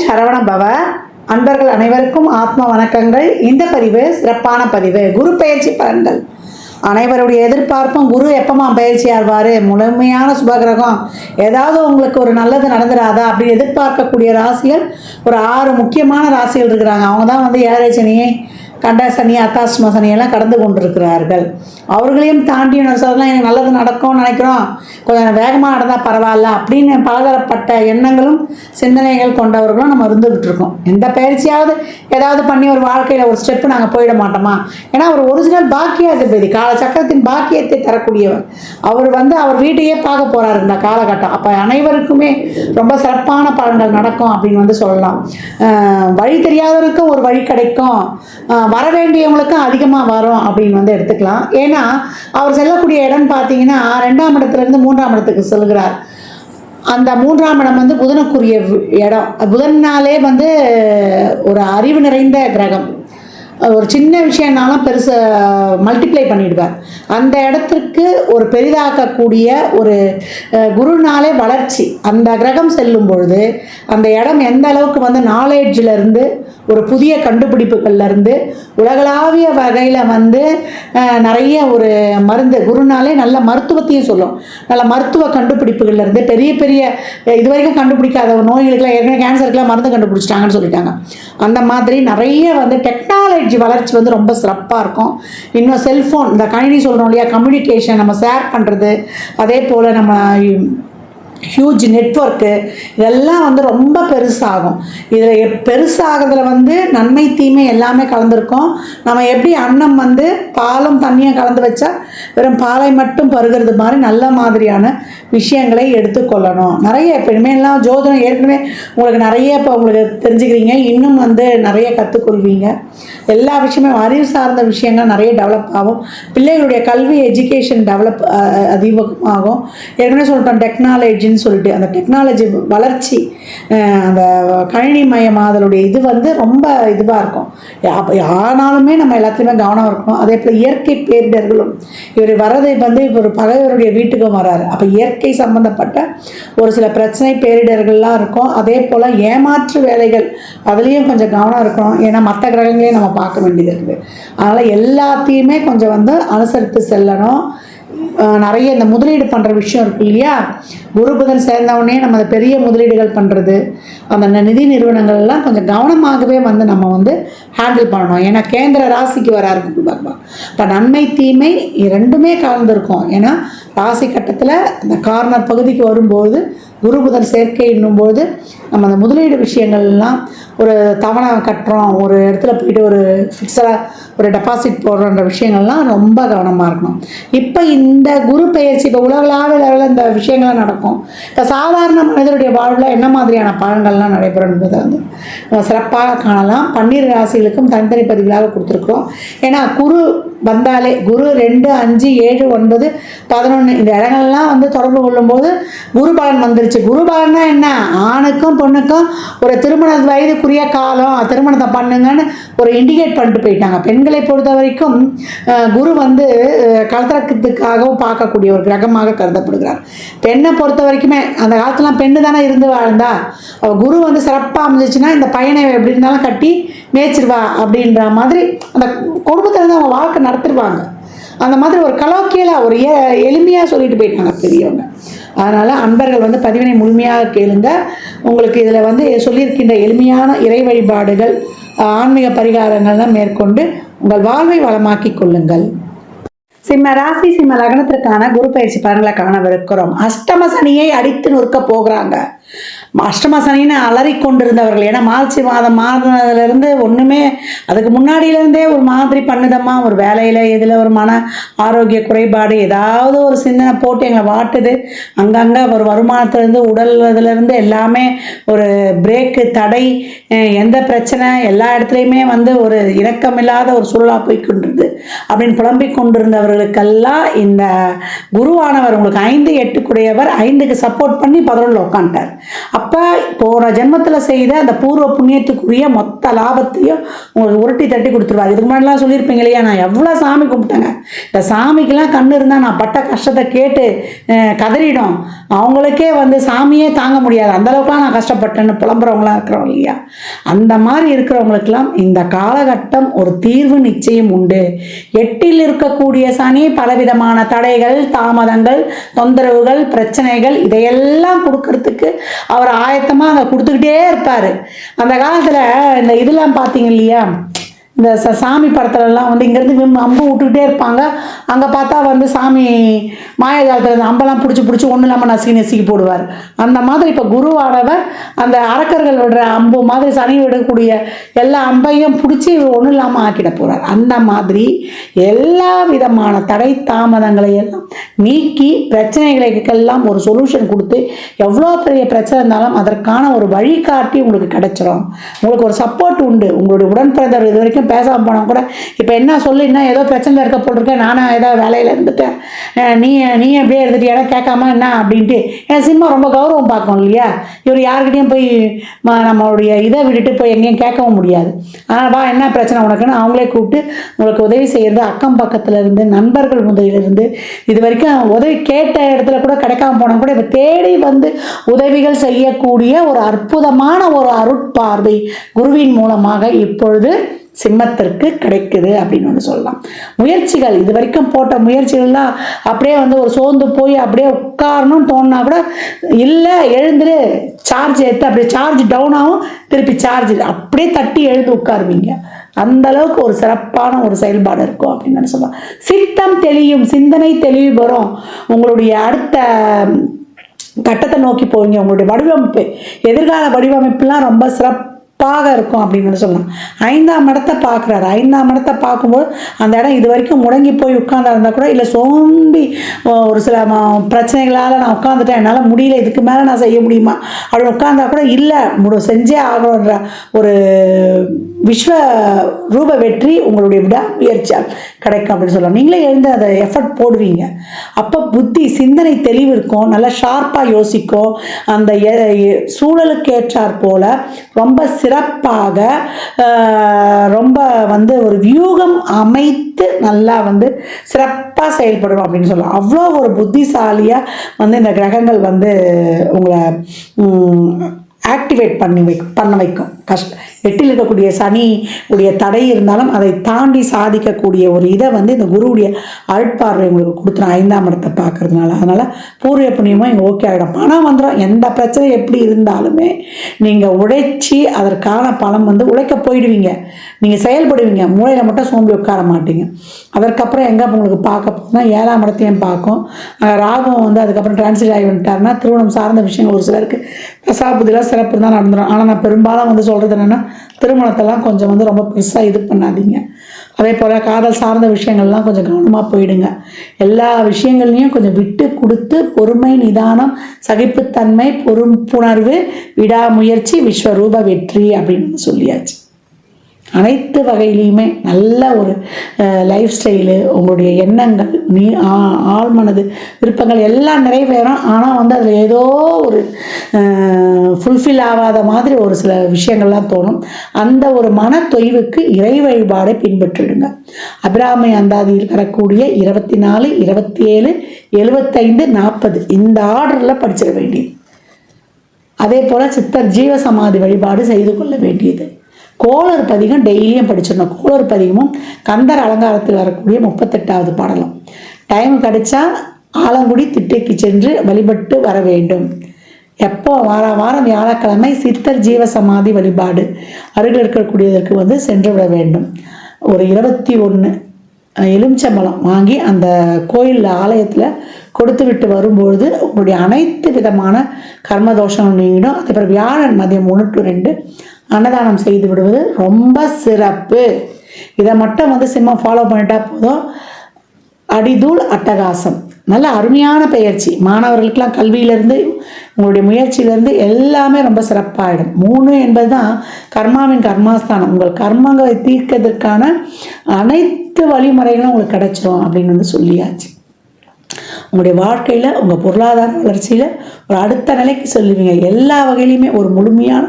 சரவண பவ. அன்பர்கள் அனைவருக்கும் ஆத்ம வணக்கங்கள். இந்த பதிவு சிறப்பான பதிவு. குரு பயிற்சி பலன்கள். அனைவருடைய எதிர்பார்ப்பும் குரு எப்பமா பயிற்சி ஆவார், முழுமையான சுபகிரகம், ஏதாவது உங்களுக்கு ஒரு நல்லது நடந்துடாதா அப்படின்னு எதிர்பார்க்கக்கூடிய ராசிகள் ஒரு 6 முக்கியமான ராசிகள் இருக்கிறாங்க. அவங்க தான் வந்து ஏழரை சனியை, கண்ட சனி, அத்தாஷ்டம சனியெல்லாம் கடந்து கொண்டிருக்கிறார்கள். அவர்களையும் தாண்டி சொல்லலாம், எனக்கு நல்லது நடக்கும்னு நினைக்கிறோம், கொஞ்சம் வேகமாக நடந்தால் பரவாயில்ல அப்படின்னு பலதரப்பட்ட எண்ணங்களும் சிந்தனைகள் கொண்டவர்களும் நம்ம இருந்துகிட்டு இருக்கோம். எந்த பயிற்சியாவது ஏதாவது பண்ணி ஒரு வாழ்க்கையில் ஒரு ஸ்டெப்பு நாங்கள் போயிட மாட்டோமா? ஏன்னா ஒரு ஒரிஜினல் பாக்கியாதிபதி, காலச்சக்கரத்தின் பாக்கியத்தை தரக்கூடியவர். அவர் வந்து அவர் வீட்டையே பார்க்க போகிறார் இந்த காலகட்டம். அப்போ அனைவருக்குமே ரொம்ப சிறப்பான பலன்கள் நடக்கும் அப்படின்னு வந்து சொல்லலாம். வழி தெரியாதவருக்கும் ஒரு வழி கிடைக்கும், வர வேண்டியவங்களுக்கும் அதிகமாக வரும் அப்படின்னு வந்து எடுத்துக்கலாம். ஏன்னா அவர் செல்லக்கூடிய இடம் பார்த்தீங்கன்னா 2ஆம் இடத்துலேருந்து 3ஆம் இடத்துக்கு செல்கிறார். அந்த 3ஆம் இடம் வந்து புதனுக்குரிய இடம். புதன்னாலே வந்து ஒரு அறிவு நிறைந்த கிரகம். ஒரு சின்ன விஷயம்னாலும் பெருசு மல்டிப்ளை பண்ணிடுவார். அந்த இடத்திற்கு ஒரு பெரிதாக்கக்கூடிய ஒரு குருனாலே வளர்ச்சி. அந்த கிரகம் செல்லும் பொழுது அந்த இடம் எந்த அளவுக்கு வந்து நாலேஜிலேருந்து ஒரு புதிய கண்டுபிடிப்புகள்லேருந்து உலகளாவிய வகையில் வந்து நிறைய ஒரு மருந்து, குருனாலே நல்ல மருத்துவத்தையும் சொல்லும். நல்ல மருத்துவ கண்டுபிடிப்புகள்லேருந்து பெரிய பெரிய இது வரைக்கும் கண்டுபிடிக்காத நோய்களுக்கெல்லாம், ஏற்கனவே கேன்சருக்கெல்லாம் மருந்து கண்டுபிடிச்சிட்டாங்கன்னு சொல்லிட்டாங்க. அந்த மாதிரி நிறைய வந்து டெக்னாலஜி வளர்ச்சி வந்து ரொம்ப சிறப்பாக இருக்கும். இன்னும் செல்ஃபோன், இந்த கணினி சொல்கிறோம் இல்லையா, கம்யூனிகேஷன், நம்ம ஷேர் பண்ணுறது, அதே போல் நம்ம ஹியூஜ் நெட்வொர்க்கு, இதெல்லாம் வந்து ரொம்ப பெருசாகும். இதில் பெருசாகிறதுல வந்து நன்மை தீமை எல்லாமே கலந்துருக்கும். நம்ம எப்படி அன்னம் வந்து பாலும் தண்ணியும் கலந்து வச்சா வெறும் பாலை மட்டும் பருகிறது மாதிரி நல்ல மாதிரியான விஷயங்களை எடுத்துக்கொள்ளணும். நிறைய இப்போ இனிமேலாம் ஜோதிடம் ஏற்கனவே உங்களுக்கு நிறைய இப்போ உங்களுக்கு தெரிஞ்சுக்கிறீங்க, இன்னும் வந்து நிறைய கற்றுக்கொள்வீங்க. எல்லா விஷயமே அறிவு சார்ந்த விஷயங்கள் நிறைய டெவலப் ஆகும். பிள்ளைகளுடைய கல்வி எஜுகேஷன் டெவலப் அதிகமாகும். ஏற்கனவே சொல்லிட்டோம் டெக்னாலஜின்னு சொல்லிட்டு, அந்த டெக்னாலஜி வளர்ச்சி, அந்த கணினி மயமாதலுடைய இது வந்து ரொம்ப இதுவாக இருக்கும். ஆனாலுமே நம்ம எல்லாத்துலேயுமே கவனம் இருக்கணும். அதே போல் இயற்கை பேரிடர்களும், இவர் வர்றது வந்து இப்போ ஒரு பகைவருடைய வீட்டுக்கும் வராரு. அப்போ இயற்கை சம்பந்தப்பட்ட ஒரு சில பிரச்சனை பேரிடர்கள்லாம் இருக்கும். அதே போல் ஏமாற்று வேலைகள், அதுலேயும் கொஞ்சம் கவனம் இருக்கணும். ஏன்னா மற்ற கிரகங்களையும் நம்ம பார்க்க வேண்டியது இருக்குது. அதனால் எல்லாத்தையுமே கொஞ்சம் வந்து அனுசரித்து செல்லணும். நிறைய இந்த முதலீடு பண்ணுற விஷயம் இருக்கு இல்லையா, குரு புதன் சேர்ந்தவுடனே நம்ம அந்த பெரிய முதலீடுகள் பண்ணுறது, அந்த நிதி நிறுவனங்கள்லாம் கொஞ்சம் கவனமாகவே வந்து நம்ம வந்து ஹேண்டில் பண்ணணும். ஏன்னா கேந்திர ராசிக்கு வராரு குரு பகவான். இப்போ நன்மை தீமை ரெண்டுமே கலந்துருக்கும். ஏன்னா ராசி கட்டத்தில் அந்த கார்னர் பகுதிக்கு வரும்போது குரு புதன் சேர்க்கை என்னும்போது நம்ம அந்த முதலீடு விஷயங்கள்லாம், ஒரு தவணை கட்டுறோம், ஒரு இடத்துல போயிட்டு ஒரு ஃபிக்ஸடாக ஒரு டெபாசிட் போடுறன்ற விஷயங்கள்லாம் ரொம்ப கவனமாக இருக்கணும். இப்போ இந்த குரு பெயர்ச்சி இப்போ உலகளாவிய லெவலில் இந்த விஷயங்கள்லாம் நடக்கும். இப்போ சாதாரண மனிதனுடைய வாழ்வில் என்ன மாதிரியான பலன்கள்லாம் நடைபெறும் என்பதை வந்து சிறப்பாக காணலாம். 12 ராசிகளுக்கும் தனித்தனி பதிவுகளாக கொடுத்துருக்குறோம். ஏன்னா குரு வந்தாலே குரு 2, 5, 7, 9, 11 இந்த இடங்கள்லாம் வந்து தொடர்பு கொள்ளும்போது குரு பலன் வந்துருச்சு. குரு பலன்னா என்ன, ஆணுக்கும் பொண்ணுக்கும் ஒரு திருமண வயதுக்குரிய காலம், திருமணத்தை பண்ணுங்கன்னு ஒரு இண்டிகேட் பண்ணிட்டு போயிட்டாங்க. பெண்களை பொறுத்த வரைக்கும் குரு வந்து கலத்திரத்துக்காகவும் பார்க்கக்கூடிய ஒரு கிரகமாக கருதப்படுகிறார். பெண்ணை பொறுத்த வரைக்குமே அந்த காலத்துலாம் பெண்ணு தானே இருந்து வாழ்ந்தா, குரு வந்து சிறப்பாக அமைஞ்சிச்சுன்னா இந்த பையனை எப்படி இருந்தாலும் கட்டி மேய்ச்சிருவா அப்படின்ற மாதிரி அந்த குடும்பத்தில் இருந்து அவங்க வாழ்க்கை நடத்திடுவாங்க. அந்த மாதிரி ஒரு கலோக்கியலாக ஒரு எளிமையாக சொல்லிட்டு போயிட்டாங்க பெரியவங்க. அதனால் அன்பர்கள் வந்து பதிவினை முழுமையாக கேளுங்க. உங்களுக்கு இதில் வந்து சொல்லியிருக்கின்ற எளிமையான இறை வழிபாடுகள், ஆன்மீக பரிகாரங்கள்லாம் மேற்கொண்டு உங்கள் வாழ்வை வளமாக்கி கொள்ளுங்கள். சிம்ம ராசி சிம்ம லக்னத்திற்கான குரு பயிற்சி பலன்களை காணவிருக்கிறோம். அஷ்டம சனியை அடித்து நொறுக்க போகிறாங்க. அஷ்டம சனின்னு அலறி கொண்டிருந்தவர்கள், ஏன்னா மார்ச் மாதம் மாறினதுலேருந்து ஒன்றுமே, அதுக்கு முன்னாடியிலேருந்தே ஒரு மாதிரி பண்ணுதம்மா, ஒரு வேலையில் இதில் ஒரு மன ஆரோக்கிய குறைபாடு, ஏதாவது ஒரு சிந்தனை போட்டு எங்களை வாட்டுது. அங்கங்கே ஒரு வருமானத்துலேருந்து உடல் இதுலேருந்து எல்லாமே ஒரு பிரேக்கு, தடை, எந்த பிரச்சனை, எல்லா இடத்துலையுமே வந்து ஒரு இணக்கமில்லாத ஒரு சூழலாக போய்கொண்டிருது அப்படின்னு புலம்பிக் கொண்டிருந்தவர்களுக்கெல்லாம் இந்த குருவானவர் உங்களுக்கு 5, 8 கூடையவர் 5க்கு சப்போர்ட் பண்ணி 11 உட்காந்துட்டார். அப்போ போன ஜென்மத்தில் செய்த அந்த பூர்வ புண்ணியத்துக்குரிய மொத்த லாபத்தையும் உங்களுக்கு உருட்டி தட்டி கொடுத்துருவார். இதுக்கு முன்னாடிலாம் சொல்லியிருப்பீங்க இல்லையா, நான் எவ்வளோ சாமி கும்பிட்டேங்க, இந்த சாமிக்கெல்லாம் கண்ணு இருந்தால் நான் பட்ட கஷ்டத்தை கேட்டு கதறிடும், அவங்களுக்கே வந்து சாமியே தாங்க முடியாது, அந்தளவுக்குலாம் நான் கஷ்டப்பட்டேன்னு புலம்புறவங்களாம் இருக்கிறோம் இல்லையா. அந்த மாதிரி இருக்கிறவங்களுக்கெல்லாம் இந்த காலகட்டம் ஒரு தீர்வு நிச்சயம் உண்டு. 8ல் இருக்கக்கூடிய சனி பலவிதமான தடைகள், தாமதங்கள், தொந்தரவுகள், பிரச்சனைகள் இதையெல்லாம் கொடுக்கறதுக்கு அவர் ஆயத்தமாக அங்கே கொடுத்துக்கிட்டே இருப்பார். அந்த காலத்தில் இந்த இதெல்லாம் பார்த்தீங்க இல்லையா, இந்த சாமி படத்துலலாம் வந்து இங்கேருந்து அம்பு விட்டுக்கிட்டே இருப்பாங்க. அங்கே பார்த்தா வந்து சாமி மாயஜாலத்தில் இந்த அம்பெல்லாம் பிடிச்சி ஒன்றும் இல்லாமல் நசுக்கி போடுவார். அந்த மாதிரி இப்போ குருவானவர் அந்த அரக்கர்கள் விடுற அம்பு மாதிரி சனி விடக்கூடிய எல்லா அம்பையும் பிடிச்சி ஒன்றும் இல்லாமல் ஆக்கிட போகிறார். அந்த மாதிரி எல்லா விதமான தடை தாமதங்களை எல்லாம் நீக்கி பிரச்சனைகளுக்கெல்லாம் ஒரு சொல்யூஷன் கொடுத்து, எவ்வளோ பெரிய பிரச்சனை இருந்தாலும் அதற்கான ஒரு வழிகாட்டி உங்களுக்கு கிடைச்சிரும். உங்களுக்கு ஒரு சப்போர்ட் உண்டு. உங்களுடைய உடன்பிறந்தவர் இது வரைக்கும் பேசாமல் போனால் கூட இப்போ என்ன சொல்லுன்னா ஏதோ பிரச்சனை இருக்க போட்டிருக்கேன், நானும் ஏதோ வேலையில் இருந்துட்டேன், நீ எப்படியே இருந்துட்டியா கேட்காம என்ன அப்படின்ட்டு. ஏன்னா சினிமா ரொம்ப கௌரவம் பார்க்கணும் இல்லையா, இவர் யாருக்கிட்டையும் போய் நம்மளுடைய இதை விட்டுட்டு போய் எங்கேயும் கேட்கவும் முடியாது. ஆனால் வா என்ன பிரச்சனை உனக்குன்னு அவங்களே கூப்பிட்டு உங்களுக்கு உதவி செய்கிறது, அக்கம் பக்கத்தில் இருந்து நண்பர்கள் முதலிலிருந்து இது வரைக்கும் உதவி கேட்ட இடத்துல கூட கிடைக்காம போனால் கூட இப்போ தேடி வந்து உதவிகள் செய்யக்கூடிய ஒரு அற்புதமான ஒரு அருட்பார்வை குருவின் மூலமாக இப்பொழுது சிம்மத்திற்கு கிடைக்குது அப்படின்னு வந்து சொல்லலாம். முயற்சிகள் இது வரைக்கும் போட்ட முயற்சிகள்லாம் அப்படியே வந்து ஒரு சோர்ந்து போய் அப்படியே உட்காரணும்னு தோணுனா கூட இல்லை, எழுந்துரு, சார்ஜ் எடுத்து அப்படியே சார்ஜ் டவுன் ஆகும், திருப்பி சார்ஜ் அப்படியே தட்டி எழுந்து உட்காருவீங்க. அந்த அளவுக்கு ஒரு சிறப்பான ஒரு செயல்பாடு இருக்கும் அப்படின்னு சொல்லலாம். சித்தம் தெளியும், சிந்தனை தெளிவு வரும். உங்களுடைய அடுத்த கட்டத்தை நோக்கி போவீங்க. உங்களுடைய வடிவமைப்பு, எதிர்கால வடிவமைப்புலாம் ரொம்ப சிறப்பாக இருக்கும் அப்படின்னு சொல்லலாம். 5ஆம் இடத்தை பார்க்குறாரு. 5ஆம் இடத்தை பார்க்கும்போது அந்த இடம் இது வரைக்கும் முடங்கி போய் உட்கார்ந்தா இருந்தால் கூட, இல்லை சோம்பி ஒரு சில பிரச்சனைகளால் நான் உட்காந்துட்டேன், என்னால் முடியல, இதுக்கு மேலே நான் செய்ய முடியுமா அப்படின்னு உட்காந்தா கூட, இல்லை செஞ்சே ஆகணுன்ற ஒரு விஸ்வ ரூப வெற்றி உங்களுடைய விடாமுயற்சியால் கிடைக்கும் அப்படின்னு சொல்லலாம். நீங்களே எழுந்து அதை எஃபர்ட் போடுவீங்க. அப்போ புத்தி சிந்தனை தெளிவு இருக்கும், நல்லா ஷார்ப்பாக யோசிக்கும். அந்த சூழலுக்கு ஏற்றாற் போல ரொம்ப சிறப்பாக ரொம்ப வந்து ஒரு வியூகம் அமைத்து நல்லா வந்து சிறப்பாக செயல்படும் அப்படின்னு சொல்லலாம். அவ்வளோ ஒரு புத்திசாலியாக வந்து இந்த கிரகங்கள் வந்து உங்களை ஆக்டிவேட் பண்ண வைக்கும். 8ல் இருக்கக்கூடிய சனி உடைய தடை இருந்தாலும் அதை தாண்டி சாதிக்கக்கூடிய ஒரு இதை வந்து இந்த குருவுடைய அருட்பார்வை உங்களுக்கு கொடுத்துரும் 5ஆம் இடத்தை பார்க்கறதுனால. அதனால் பூர்வ புண்ணியமாக இங்கே ஓகே ஆகிடும். பணம் வந்துடும். எந்த பிரச்சனை எப்படி இருந்தாலுமே நீங்கள் உழைச்சி அதற்கான பணம் வந்து உழைக்க போயிடுவீங்க. நீங்கள் செயல்படுவீங்க. மூளையில் மட்டும் சோம்பி உட்கார மாட்டீங்க. அதற்கப்புறம் எங்கே உங்களுக்கு பார்க்க போனால் 7ஆம் இடத்தையும் பார்க்கும். ராகம் வந்து அதுக்கப்புறம் டிரான்ஸ்லேட் ஆகி வந்துட்டாருன்னா திருமணம் சார்ந்த விஷயங்கள் ஒரு சிலருக்கு தசாபுதிலாம் சிறப்பு தான் நடந்துடும். ஆனால் நான் பெரும்பாலும் வந்து சொல்கிறது என்னென்னா, திருமணத்தெல்லாம் கொஞ்சம் வந்து ரொம்ப பெருசாக இது பண்ணாதீங்க. அதே போல் காதல் சார்ந்த விஷயங்கள்லாம் கொஞ்சம் கவனமாக போயிடுங்க. எல்லா விஷயங்கள்லையும் கொஞ்சம் விட்டு கொடுத்து பொறுமை, நிதானம், சகிப்புத்தன்மை, பொறுப்புணர்வு, விடாமுயற்சி, விஸ்வரூப வெற்றி அப்படின்னு சொல்லியாச்சு. அனைத்து வகையிலையுமே நல்ல ஒரு லைஃப் ஸ்டைலு, உங்களுடைய எண்ணங்கள், ஆழ்மனது விருப்பங்கள் எல்லாம் நிறைவேறும். ஆனால் வந்து அதில் ஏதோ ஒரு ஃபுல்ஃபில் ஆகாத மாதிரி ஒரு சில விஷயங்கள்லாம் தோணும். அந்த ஒரு மன தொய்வுக்கு இறை வழிபாடை பின்பற்றிடுங்க. அபிராமி அந்தாதியில் வரக்கூடிய 24, 27, 75, 40 இந்த ஆர்டரில் படிச்சிட வேண்டியது. அதே போல் சித்தர் ஜீவசமாதி வழிபாடு செய்து கொள்ள வேண்டியது. கோளர் பதிகம் டெய்லியும் படிச்சிடணும். கோளர் பதிகமும் கந்தர் அலங்காரத்தில் வரக்கூடிய 38வது பாடலும். டைம் கிடைச்சா ஆலங்குடி திட்டைக்கு சென்று வழிபட்டு வர வேண்டும். எப்போ வாரம் வியாழக்கிழமை சித்தர் ஜீவசமாதி வழிபாடு அருகில் இருக்கக்கூடியதற்கு வந்து சென்று விட வேண்டும். ஒரு 21 எலுமிச்சம்பழம் வாங்கி அந்த கோயில் ஆலயத்தில் கொடுத்து விட்டு வரும்பொழுது உங்களுடைய அனைத்து விதமான கர்மதோஷம் நீங்கிடும். அதுக்கப்புறம் வியாழன் மதியம் 1 to 2 அன்னதானம் செய்து விடுவது ரொம்ப சிறப்பு. இதை மட்டும் வந்து சிம்மம் ஃபாலோ பண்ணிட்டா போதும். அடிதூள் அட்டகாசம். நல்ல அருமையான பயிற்சி. மாணவர்களுக்கெல்லாம் கல்வியிலேருந்து உங்களுடைய முயற்சியிலேருந்து எல்லாமே ரொம்ப சிறப்பாகிடும். 3 என்பது தான் கர்மாவின் கர்மாஸ்தானம். உங்கள் கர்மங்களை தீர்க்கிறதுக்கான அனைத்து வழிமுறைகளும் உங்களுக்கு கிடைச்சிரும் அப்படின்னு வந்து சொல்லியாச்சு. உங்களுடைய வாழ்க்கையில் உங்கள் பொருளாதார வளர்ச்சியில் ஒரு அடுத்த நிலைக்கு சொல்லுவீங்க. எல்லா வகையிலையுமே ஒரு முழுமையான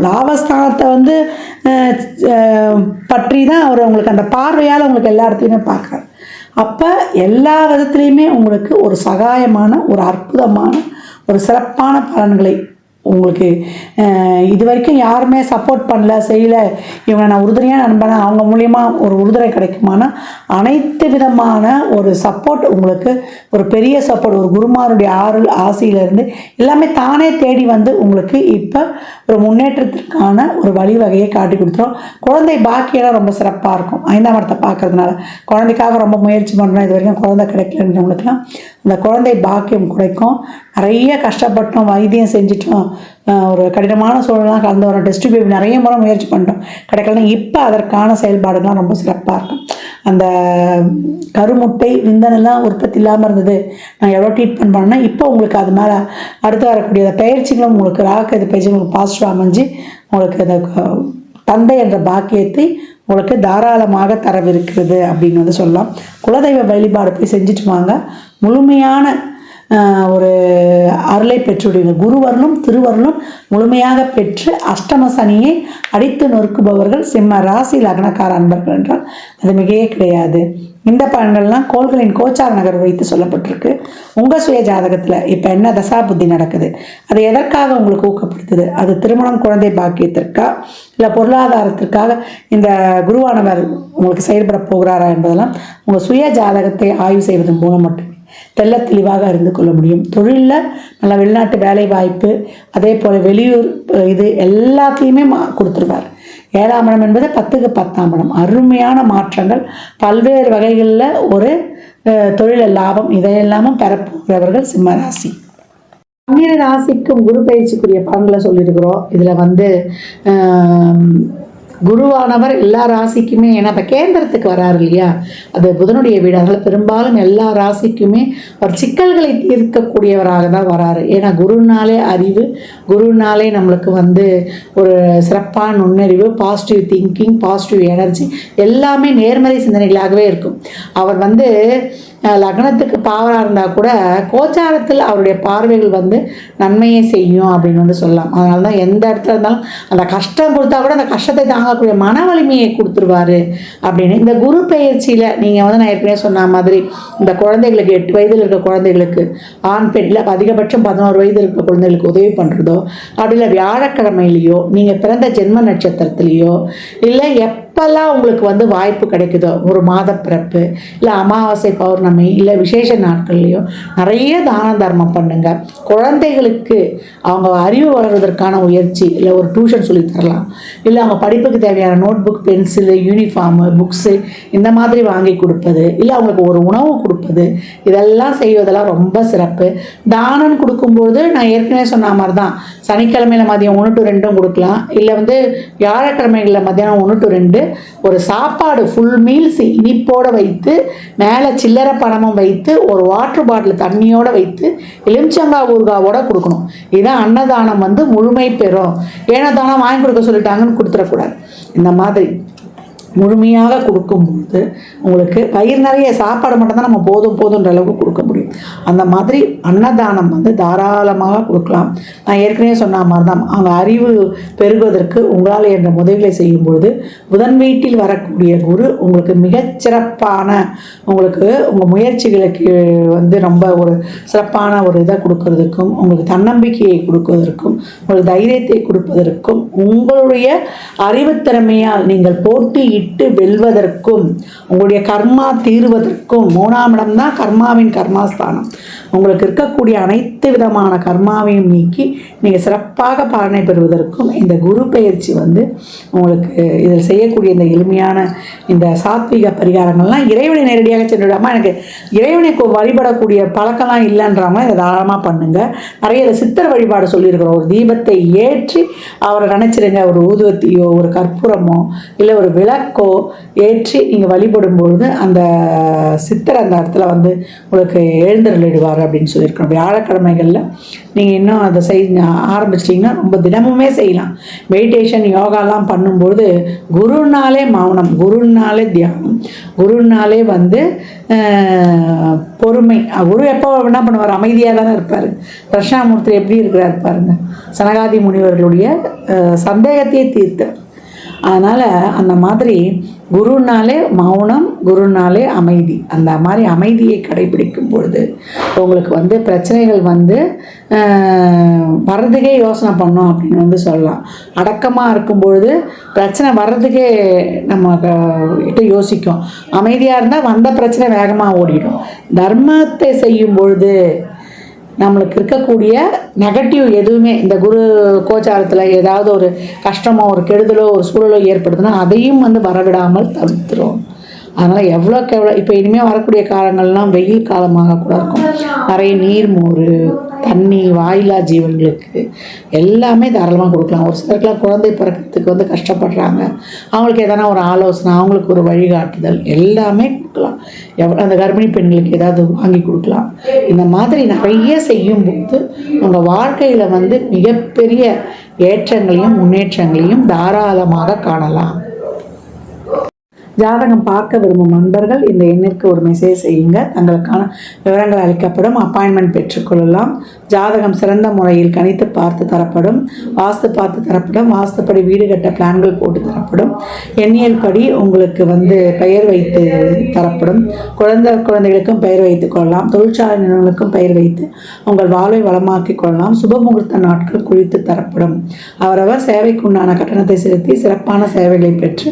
லாபஸ்தானத்தை வந்து பற்றி தான் அவர் உங்களுக்கு அந்த பார்வையால் உங்களுக்கு எல்லா இடத்துலையுமே பார்க்குறாரு. அப்போ எல்லா விதத்துலேயுமே உங்களுக்கு ஒரு சகாயமான ஒரு அற்புதமான ஒரு சிறப்பான பலன்களை உங்களுக்கு இது வரைக்கும் யாருமே சப்போர்ட் பண்ணல செய்யலை, இவங்க நான் உறுதுணையாக நண்பனா அவங்க மூலியமாக ஒரு உறுதுணை கிடைக்குமானா அனைத்து விதமான ஒரு சப்போர்ட் உங்களுக்கு, ஒரு பெரிய சப்போர்ட், ஒரு குருமாருடைய ஆசையிலேருந்து எல்லாமே தானே தேடி வந்து உங்களுக்கு இப்போ ஒரு முன்னேற்றத்திற்கான ஒரு வழிவகையை காட்டி கொடுத்துரும். குழந்தை பாக்கியெல்லாம் ரொம்ப சிறப்பாக இருக்கும். 5ஆம் இடத்தை பார்க்கறதுனால குழந்தைக்காக ரொம்ப முயற்சி பண்ணுறோம், இது வரைக்கும் குழந்தை கிடைக்கலன்றவங்களுக்குலாம் இந்த குழந்தை பாக்கியம் கிடைக்கும். நிறைய கஷ்டப்பட்டோம், வைத்தியம் செஞ்சிட்டோம், ஒரு கடினமான சூழலாம் கலந்து வரோம், டெஸ்ட் பேபி நிறைய முறை முயற்சி பண்ணிட்டோம், கிடைக்கலன்னா இப்போ அதற்கான செயல்பாடுகள்லாம் ரொம்ப சிறப்பாக இருக்கும். அந்த கருமுட்டை விந்தனெல்லாம் உற்பத்தி இல்லாமல் இருந்தது, நான் எவ்வளோ ட்ரீட்மெண்ட் பண்ணேன்னா இப்போ உங்களுக்கு அது மேலே அடுத்து வரக்கூடிய பயிற்சிகளும் உங்களுக்கு ராகு இது பயிற்சி உங்களுக்கு பாசிட்டிவ் அமைஞ்சு உங்களுக்கு அந்த தந்தை என்ற பாக்கியத்தை உங்களுக்கு தாராளமாக தரவிருக்கிறது அப்படின்னு வந்து சொல்லலாம். குலதெய்வ வழிபாடு போய் செஞ்சுட்டு வாங்க, முழுமையான ஒரு அருளை பெற்றுவிடுவீங்க. குருவருளும் திருவருளும் முழுமையாக பெற்று அஷ்டம சனியை அடித்து நொறுக்குபவர்கள் சிம்ம ராசி லக்னக்கார அன்பர்கள் என்றால் அது மிகையே கிடையாது. இந்த பலன்கள்லாம் கோள்களின் கோச்சார நகர் வைத்து சொல்லப்பட்டிருக்கு. உங்கள் சுய ஜாதகத்தில் இப்போ என்ன தசா புத்தி நடக்குது, அது எதற்காக உங்களுக்கு ஊக்கப்படுத்துது, அது திருமணம் குழந்தை பாக்கியத்திற்கா இல்லை பொருளாதாரத்திற்காக இந்த குருவானவர் உங்களுக்கு செயல்பட போகிறாரா என்பதெல்லாம் உங்கள் சுய ஜாதகத்தை ஆய்வு செய்வதன் மூலம் மட்டுமே தெல்ல தெளிவாக அறிந்து கொள்ள முடியும். தொழிலில் நல்ல வெளிநாட்டு வேலை வாய்ப்பு, அதே போல் வெளியூர் இது எல்லாத்தையுமே கொடுத்துருவார். 7ஆம் இடம் என்பது 10க்கு 10ஆம் இடம். அருமையான மாற்றங்கள், பல்வேறு வகைகளில் ஒரு தொழில் லாபம், இதையெல்லாமும் பெறப்போகிறவர்கள் சிம்மராசி. 12 ராசிக்கும் குரு பயிற்சிக்குரிய பலன்களை சொல்லியிருக்கிறோம். இதில் வந்து குருவானவர் எல்லா ராசிக்குமே, ஏன்னா இப்போ கேந்திரத்துக்கு வராரு இல்லையா, அது புதனுடைய வீடு, அதனால் பெரும்பாலும் எல்லா ராசிக்குமே ஒரு சிக்கல்களை தீர்க்கக்கூடியவராக தான் வராரு. ஏன்னா குருனாலே அறிவு, குருனாலே நம்மளுக்கு வந்து ஒரு சிறப்பான நுண்ணறிவு, பாசிட்டிவ் திங்கிங், பாசிட்டிவ் எனர்ஜி, எல்லாமே நேர்மறை சிந்தனைகளாகவே இருக்கும். அவர் வந்து லக்னத்துக்கு பாவராக இருந்தால் கூட கோச்சாரத்தில் அவருடைய பார்வைகள் வந்து நன்மையை செய்யும் அப்படின்னு வந்து சொல்லலாம். அதனால தான் எந்த இடத்துல இருந்தாலும் அந்த கஷ்டம் கொடுத்தா கூட அந்த கஷ்டத்தை தாங்கக்கூடிய மன வலிமையை கொடுத்துருவாரு அப்படின்னு. இந்த குரு பயிற்சியில் நீங்கள் வந்து நான் ஏற்கனவே சொன்ன மாதிரி இந்த குழந்தைகளுக்கு 8 வயதில் இருக்க குழந்தைகளுக்கு ஆண் பெண் இல்லை அதிகபட்சம் 11 வயது இருக்க குழந்தைகளுக்கு உதவி பண்ணுறதோ, அப்படி இல்லை வியாழக்கிழமையிலையோ நீங்கள் பிறந்த ஜென்ம நட்சத்திரத்திலேயோ இல்லை எப்பெல்லாம் உங்களுக்கு வந்து வாய்ப்பு கிடைக்குதோ, ஒரு மாத பிறப்பு இல்லை அமாவாசை பௌர்ணமி இல்லை விசேஷ நாட்கள்லையோ நிறைய தான தர்மம் பண்ணுங்க. குழந்தைகளுக்கு அவங்க அறிவு வளர்வதற்கான முயற்சி, இல்லை ஒரு டியூஷன் சொல்லி தரலாம், இல்லை அவங்க படிப்புக்கு தேவையான notebook, pencil, uniform, books இந்த மாதிரி வாங்கி கொடுப்பது, இல்லை அவங்களுக்கு ஒரு உணவு கொடுப்பது, இதெல்லாம் செய்வதெல்லாம் ரொம்ப சிறப்பு. தானம் கொடுக்கும்போது நான் ஏற்கனவே சொன்ன மாதிரி தான் சனிக்கிழமையில் மதியம் 1 to 2 கொடுக்கலாம், இல்லை வந்து வியாழக்கிழமைகளில் மத்தியானம் 1 to 2 ஒரு சாப்பாடு ஃபுல் மீல்ஸ் இனிப்போடு வைத்து மேலே சில்லறை பணமும் வைத்து ஒரு வாட்டர் பாட்டில் தண்ணியோடு வைத்து எலுமிச்சங்காய் ஊறுகாவோட கொடுக்கணும். இதுதான் அன்னதானம் வந்து முழுமை பெறும். ஏன்னா தானம் வாங்கி கொடுக்க சொல்லிட்டாங்கன்னு கொடுத்துடக்கூடாது. இந்த மாதிரி முழுமையாக கொடுக்கும்போது உங்களுக்கு வயிறு நிறைய சாப்பாடு மட்டும்தான் நம்ம போதுன்ற அளவுக்கு கொடுக்க முடியும். அந்த மாதிரி அன்னதானம் வந்து தாராளமாக கொடுக்கலாம். நான் ஏற்கனவே சொன்ன மாதிரி தான் அவங்க அறிவு பெருகுவதற்கு உங்களால் என்ற உதவிகளை செய்யும்பொழுது புதன் வீட்டில் வரக்கூடிய குரு உங்களுக்கு மிகச்சிறப்பான உங்களுக்கு உங்கள் முயற்சிகளுக்கு வந்து ரொம்ப ஒரு சிறப்பான ஒரு இதை கொடுக்கறதுக்கும், உங்களுக்கு தன்னம்பிக்கையை கொடுப்பதற்கும், உங்களுக்கு தைரியத்தை கொடுப்பதற்கும், உங்களுடைய அறிவுத்திறமையால் நீங்கள் போட்டி இட்டு வெல்வதற்கும், உங்களுடைய கர்மா தீர்வதற்கும். 3ஆம் இடம் தான் கர்மாவின் கர்மாஸ்தானம். உங்களுக்கு இருக்கக்கூடிய அனைத்து விதமான கர்மாவையும் நீக்கி நீங்கள் சிறப்பாக பலனை பெறுவதற்கும் இந்த குரு பயிற்சி வந்து உங்களுக்கு இதில் செய்யக்கூடிய இந்த எளிமையான இந்த சாத்விக பரிகாரங்கள்லாம் இறைவனை நேரடியாக சென்றுவிடாமல் எனக்கு இறைவனை வழிபடக்கூடிய பழக்கம்லாம் இல்லைன்றவங்க இதை தாராளமாக பண்ணுங்கள். நிறைய இதை சித்தர் வழிபாடு சொல்லியிருக்கிறோம். ஒரு தீபத்தை ஏற்றி அவரை நினச்சிருங்க, ஒரு ஊதுவத்தியோ ஒரு கற்பூரமோ இல்லை ஒரு விளக்கோ ஏற்றி நீங்கள் வழிபடும் பொழுது அந்த சித்தர் அந்த இடத்துல வந்து உங்களுக்கு எழுந்தருளிடுவார் அப்படின்னு சொல்லியிருக்கோம். வியாழக்கிழமைகளில் நீங்கள் இன்னும் அதை ஆரம்பிச்சிட்டிங்கன்னா ரொம்ப தினமுமே செய்யலாம். மெடிடேஷன் யோகாலாம் பண்ணும்போது குருனாலே மௌனம், குருனாலே தியானம், குருனாலே வந்து பொறுமை. குரு எப்போ என்ன பண்ணுவார், அமைதியாக தானே இருப்பார். தட்சிணாமூர்த்தி எப்படி இருக்கிறார் பாருங்க, சனகாதி முனிவர்களுடைய சந்தேகத்தையே தீர்த்தார். அதனால் அந்த மாதிரி குருனாலே மௌனம், குருனாலே அமைதி. அந்த மாதிரி அமைதியை கடைபிடிக்கும் பொழுது உங்களுக்கு வந்து பிரச்சனைகள் வந்து வர்றதுக்கே யோசனை பண்ணோம் அப்படின்னு வந்து சொல்லலாம். அடக்கமாக இருக்கும் பொழுது பிரச்சனை வர்றதுக்கே நம்ம கிட்ட யோசிக்கும். அமைதியாக இருந்தால் வந்த பிரச்சனை வேகமாக ஓடிடும். தர்மத்தை செய்யும் பொழுது நம்மளுக்கு இருக்கக்கூடிய நெகட்டிவ் எதுவுமே இந்த குரு கோச்சாரத்தில் ஏதாவது ஒரு கஷ்டமோ ஒரு கெடுதலோ ஒரு சூழலோ ஏற்படுதுன்னா அதையும் வந்து வரவிடாமல் தவிர்த்துரும். அதனால் எவ்வளோக்கு எவ்வளோ இப்போ இனிமேல் வரக்கூடிய காலங்கள்லாம் வெயில் காலமாக கூட இருக்கும். நிறைய நீர், மோர், தண்ணி, வாயிலா ஜீவன்களுக்கு எல்லாமே தாராளமாக கொடுக்கலாம். ஒரு சிலருக்குலாம் குழந்தை பிறக்கிறதுக்கு வந்து கஷ்டப்படுறாங்க, அவங்களுக்கு எதனா ஒரு ஆலோசனை, அவங்களுக்கு ஒரு வழிகாட்டுதல் எல்லாமே கொடுக்கலாம். அந்த கர்ப்பிணி பெண்களுக்கு ஏதாவது வாங்கி கொடுக்கலாம். இந்த மாதிரி நிறைய செய்யும்போது உங்கள் வாழ்க்கையில் வந்து மிகப்பெரிய ஏற்றங்களையும் முன்னேற்றங்களையும் தாராளமாக காணலாம். ஜாதகம் பார்க்க விரும்பும் நண்பர்கள் இந்த எண்ணிற்கு ஒரு மெசேஜ் செய்யுங்க. தங்களுக்கான விவரங்கள் அளிக்கப்படும். அப்பாயின்மெண்ட் பெற்றுக்கொள்ளலாம். ஜாதகம் சிறந்த முறையில் கணித்து பார்த்து தரப்படும். வாஸ்து பார்த்து தரப்படும். வாஸ்துப்படி வீடு கட்ட பிளான்கள் போட்டு தரப்படும். எண்ணியல் படி உங்களுக்கு வந்து பெயர் வைத்து தரப்படும். குழந்தைகளுக்கும் பெயர் வைத்துக் கொள்ளலாம். தொழிற்சாலை நிறுவனங்களுக்கும் பெயர் வைத்து உங்கள் வாழ்வை வளமாக்கிக் கொள்ளலாம். சுபமுகூர்த்த நாட்கள் குறித்து தரப்படும். அவரவர் சேவைக்குண்டான கட்டணத்தை செலுத்தி சிறப்பான சேவைகளை பெற்று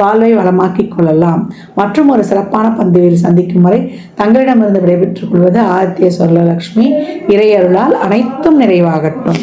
வாழ்வை வளமாக்கி கொள்ளலாம். மற்றும் ஒரு சிறப்பான பந்தியில் சந்திக்கும் வரை தங்களிடமிருந்து விடைபெற்றுக் கொள்வது ஆதித்ய சொர்ணலக்ஷ்மி. இறையருளால் அனைத்தும் நிறைவாகட்டும்.